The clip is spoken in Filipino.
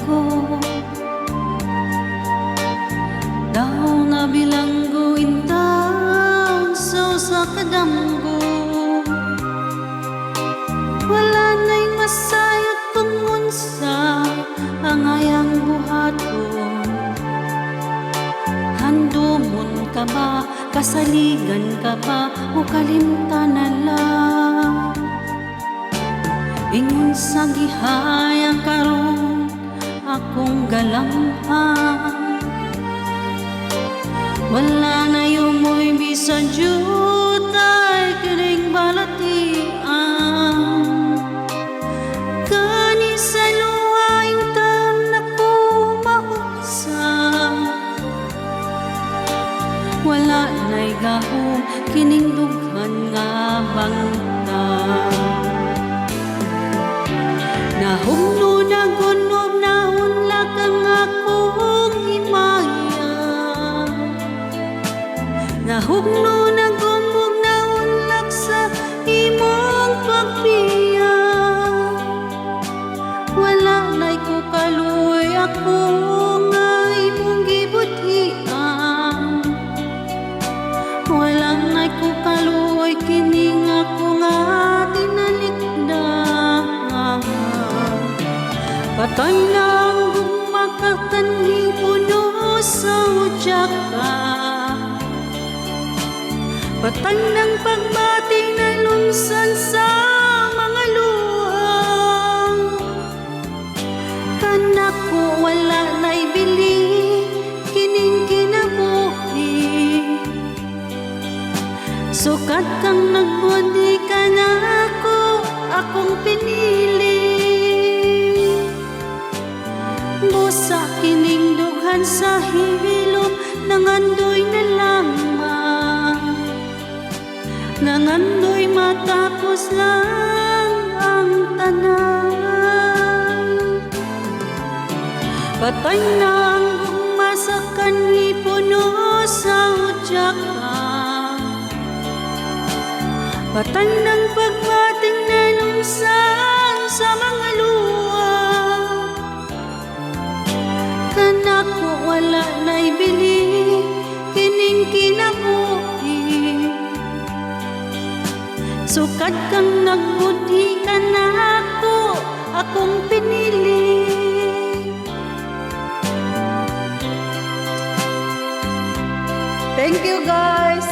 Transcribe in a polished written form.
ko. Daw na bilanggo intaw sa kadamgo. Wala na'y masayot tungon sa angayang buhaton. Handumon ka ba, kasaligan ka ba, o kalimtan na lang? Ingon sa gihayang karon akong galamhan. Wala na yumoy bisan jutay kining balatian. Kani sa luhaing tam na ko mahuksan. Wala na'y gahom kining dughan nga bangtan. Nahumno na gunom na unlak ang akong himaya. Nahumno na gumog na unlak sa imong pagpiya. Wala na'y ko kaluoy ako nga imong gibutian. Wala na'y ko kaluoy kining ako nga tinalikdan. Patay lang gumakatan puno sa udyak ka. Patay ng pagbati na lumsan sa mga luhang. Kanak ko wala na'y bili kining kinabuhi. Sukat kang nagbudi ka na akong pinili. Busa kining dughan sa hilom, nangandoy na lamang. Nangandoy matapos lang ang tanan. Patay na ang gumasakan ipuno sa udyak ka. Patay ng pagbating na lumsan sa mga luha. Kanak ko wala na'y bili kining kinabuhi. Sukat kang nagbudi ka na akong pinili. Thank you guys.